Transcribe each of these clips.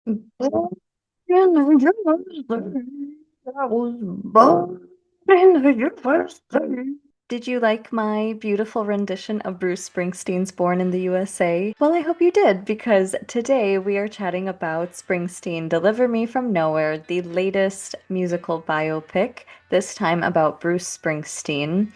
Born in the USA. I was born in the USA. Did you like my beautiful rendition of Bruce Springsteen's Born in the USA? Well, I hope you did, because today we are chatting about Springsteen Deliver Me from Nowhere, the latest musical biopic, this time about Bruce Springsteen.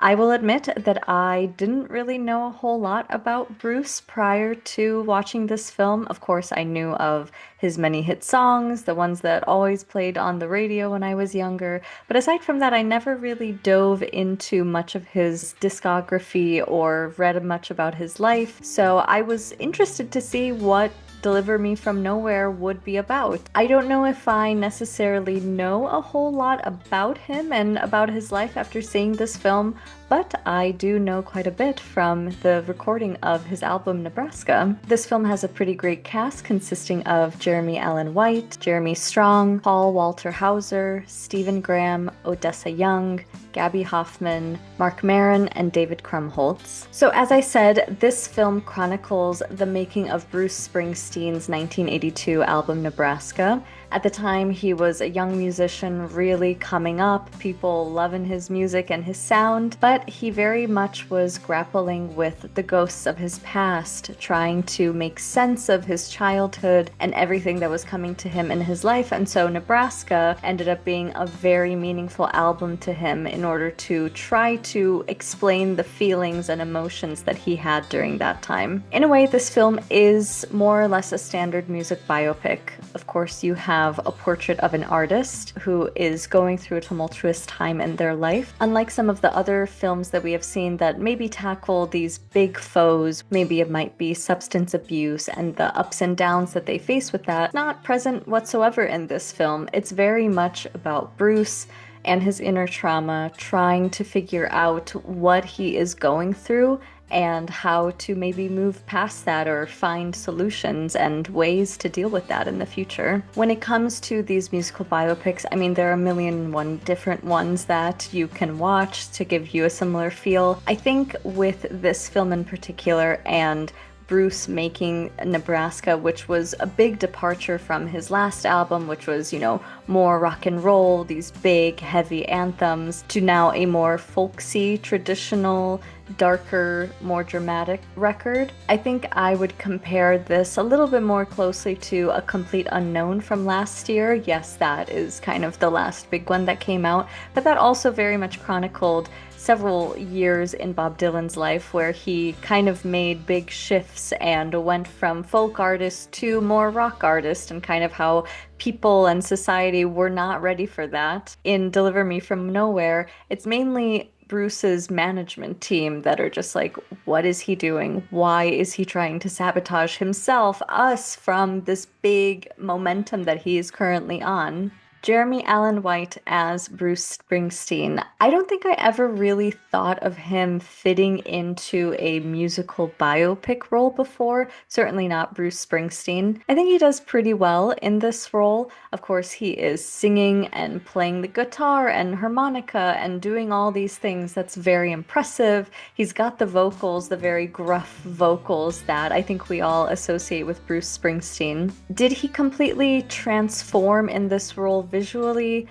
I will admit that I didn't really know a whole lot about Bruce prior to watching this film. Of course, I knew of his many hit songs, the ones that always played on the radio when I was younger. But aside from that, I never really dove into much of his discography or read much about his life. So I was interested to see what Deliver Me From Nowhere would be about. I don't know if I necessarily know a whole lot about him and about his life after seeing this film, but I do know quite a bit from the recording of his album Nebraska. This film has a pretty great cast consisting of Jeremy Allen White, Jeremy Strong, Paul Walter Hauser, Stephen Graham, Odessa Young, Gabby Hoffman, Mark Maron, and David Krumholtz. So as I said, this film chronicles the making of Bruce Springsteen's 1982 album Nebraska. At the time, he was a young musician really coming up, people loving his music and his sound, but he very much was grappling with the ghosts of his past, trying to make sense of his childhood and everything that was coming to him in his life. And so Nebraska ended up being a very meaningful album to him in order to try to explain the feelings and emotions that he had during that time. In a way, this film is more or less a standard music biopic. Of course, you have a portrait of an artist who is going through a tumultuous time in their life. Unlike some of the other films that we have seen that maybe tackle these big foes, maybe it might be substance abuse and the ups and downs that they face with that, not present whatsoever in this film. It's very much about Bruce and his inner trauma, trying to figure out what he is going through and how to maybe move past that or find solutions and ways to deal with that in the future. When it comes to these musical biopics, I mean, there are a million and one different ones that you can watch to give you a similar feel. I think with this film in particular and Bruce making Nebraska, which was a big departure from his last album, which was, more rock and roll, these big, heavy anthems, to now a more folksy, traditional, darker, more dramatic record. I think I would compare this a little bit more closely to A Complete Unknown from last year. Yes, that is kind of the last big one that came out, but that also very much chronicled several years in Bob Dylan's life where he kind of made big shifts and went from folk artist to more rock artist, and kind of how people and society were not ready for that. In Deliver Me From Nowhere, it's mainly Bruce's management team that are just like, what is he doing? Why is he trying to sabotage himself, us, from this big momentum that he is currently on? Jeremy Allen White as Bruce Springsteen. I don't think I ever really thought of him fitting into a musical biopic role before, certainly not Bruce Springsteen. I think he does pretty well in this role. Of course, he is singing and playing the guitar and harmonica and doing all these things. That's very impressive. He's got the vocals, the very gruff vocals that I think we all associate with Bruce Springsteen. Did he completely transform in this role visually?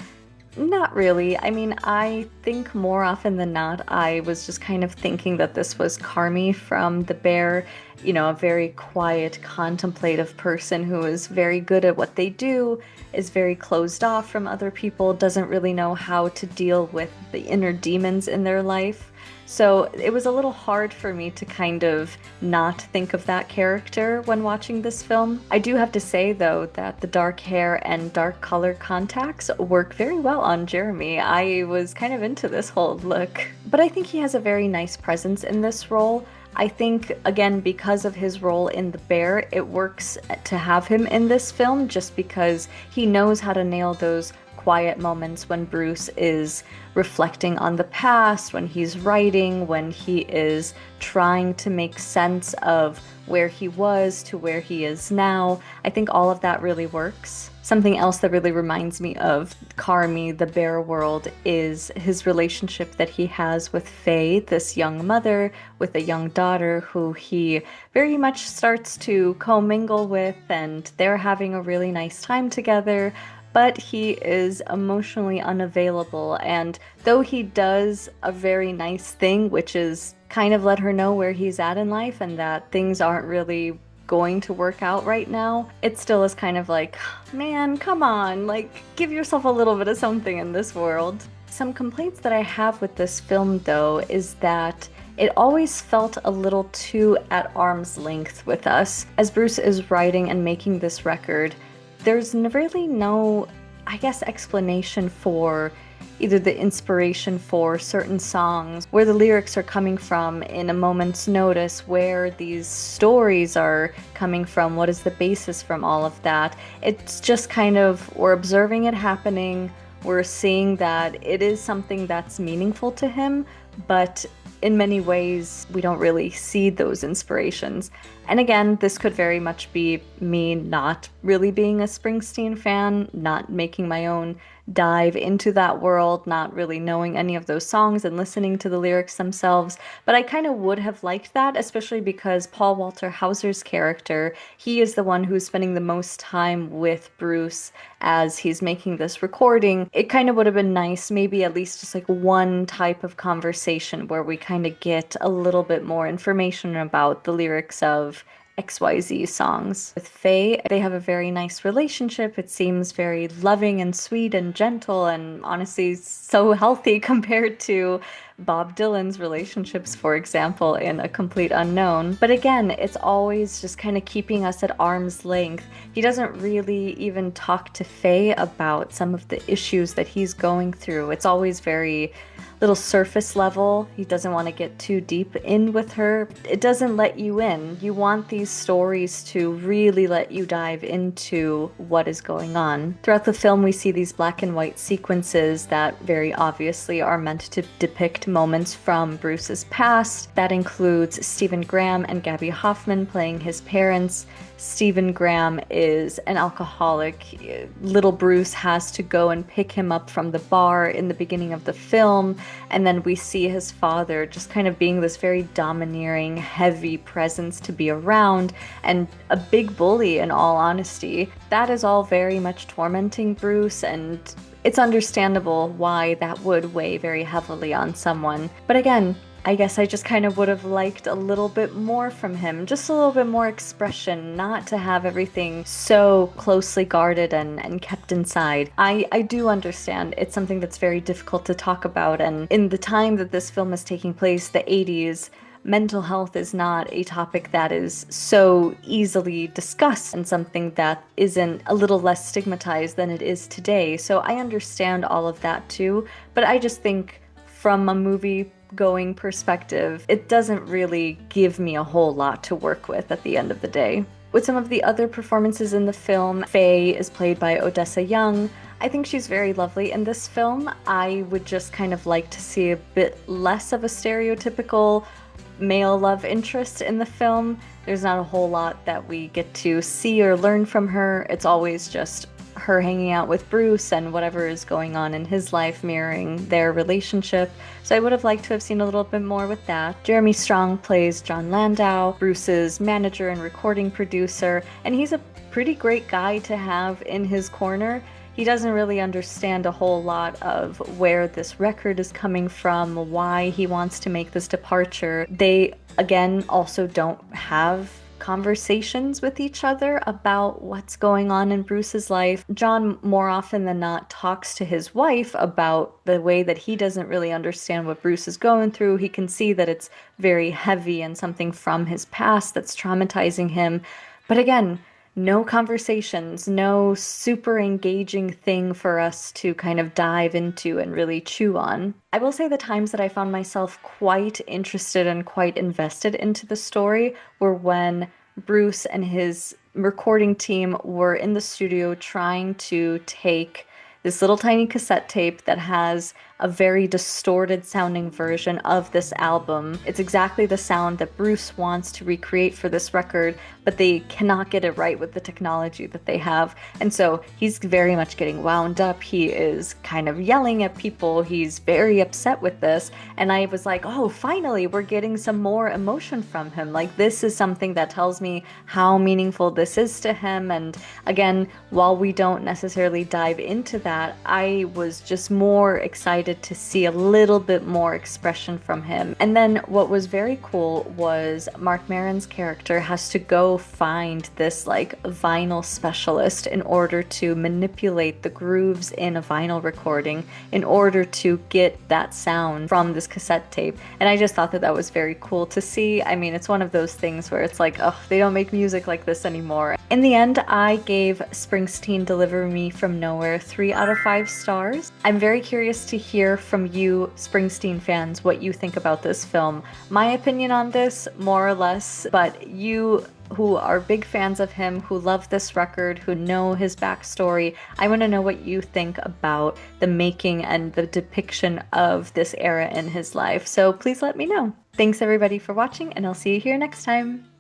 Not really. I mean, I think more often than not, I was just kind of thinking that this was Carmy from The Bear, a very quiet, contemplative person who is very good at what they do, is very closed off from other people, doesn't really know how to deal with the inner demons in their life. So it was a little hard for me to kind of not think of that character when watching this film. I do have to say, though, that the dark hair and dark color contacts work very well on Jeremy. I was kind of into this whole look. But I think he has a very nice presence in this role. I think, again, because of his role in The Bear, it works to have him in this film just because he knows how to nail those quiet moments when Bruce is reflecting on the past, when he's writing, when he is trying to make sense of where he was to where he is now. I think all of that really works. Something else that really reminds me of Carmy, the bear world, is his relationship that he has with Faye, this young mother with a young daughter who he very much starts to commingle with, and they're having a really nice time together. But he is emotionally unavailable, and though he does a very nice thing, which is kind of let her know where he's at in life and that things aren't really going to work out right now, it still is kind of like, man, come on, like, give yourself a little bit of something in this world. Some complaints that I have with this film, though, is that it always felt a little too at arm's length with us. As Bruce is writing and making this record, there's really no, I guess, explanation for either the inspiration for certain songs, where the lyrics are coming from in a moment's notice, where these stories are coming from, what is the basis from all of that. It's just kind of, we're observing it happening, we're seeing that it is something that's meaningful to him, but in many ways, we don't really see those inspirations. And again, this could very much be me not really being a Springsteen fan, not making my own dive into that world, not really knowing any of those songs and listening to the lyrics themselves. But I kind of would have liked that, especially because Paul Walter Hauser's character, he is the one who's spending the most time with Bruce as he's making this recording. It kind of would have been nice, maybe at least just like one type of conversation where we kind of get a little bit more information about the lyrics of XYZ songs. With Faye, they have a very nice relationship. It seems very loving and sweet and gentle and honestly so healthy compared to Bob Dylan's relationships, for example, in A Complete Unknown. But again, it's always just kind of keeping us at arm's length. He doesn't really even talk to Faye about some of the issues that he's going through. It's always very little surface level. He doesn't want to get too deep in with her. It doesn't let you in. You want these stories to really let you dive into what is going on. Throughout the film, we see these black and white sequences that very obviously are meant to depict moments from Bruce's past. That includes Stephen Graham and Gabby Hoffman playing his parents. Stephen Graham is an alcoholic. Little Bruce has to go and pick him up from the bar in the beginning of the film, and then we see his father just kind of being this very domineering, heavy presence to be around, and a big bully in all honesty. That is all very much tormenting Bruce, and it's understandable why that would weigh very heavily on someone. But again, I guess I just kind of would have liked a little bit more from him, just a little bit more expression, not to have everything so closely guarded and kept inside. I do understand it's something that's very difficult to talk about, and in the time that this film is taking place, the 80s, mental health is not a topic that is so easily discussed and something that isn't a little less stigmatized than it is today. So I understand all of that too, but I just think from a movie going perspective, it doesn't really give me a whole lot to work with at the end of the day. With some of the other performances in the film, Faye is played by Odessa Young. I think she's very lovely in this film. I would just kind of like to see a bit less of a stereotypical male love interest in the film. There's not a whole lot that we get to see or learn from her. It's always just her hanging out with Bruce and whatever is going on in his life mirroring their relationship. So I would have liked to have seen a little bit more with that. Jeremy Strong plays John Landau, Bruce's manager and recording producer, and he's a pretty great guy to have in his corner. He doesn't really understand a whole lot of where this record is coming from, why he wants to make this departure. They, again, also don't have conversations with each other about what's going on in Bruce's life. John, more often than not, talks to his wife about the way that he doesn't really understand what Bruce is going through. He can see that it's very heavy and something from his past that's traumatizing him. But again, no conversations, no super engaging thing for us to kind of dive into and really chew on. I will say the times that I found myself quite interested and quite invested into the story were when Bruce and his recording team were in the studio trying to take this little tiny cassette tape that has a very distorted sounding version of this album. It's exactly the sound that Bruce wants to recreate for this record, but they cannot get it right with the technology that they have. And so he's very much getting wound up. He is kind of yelling at people. He's very upset with this. And I was like, oh, finally, we're getting some more emotion from him. Like, this is something that tells me how meaningful this is to him. And again, while we don't necessarily dive into that, I was just more excited to see a little bit more expression from him. And then what was very cool was Mark Maron's character has to go find this like vinyl specialist in order to manipulate the grooves in a vinyl recording in order to get that sound from this cassette tape. And I just thought that that was very cool to see. I mean, it's one of those things where it's like, oh, they don't make music like this anymore. In the end, I gave Springsteen Deliver Me From Nowhere 3 out of 5 stars. I'm very curious to hear from you Springsteen fans what you think about this film. My opinion on this, more or less, but you who are big fans of him, who love this record, who know his backstory, I want to know what you think about the making and the depiction of this era in his life. So please let me know. Thanks everybody for watching, and I'll see you here next time.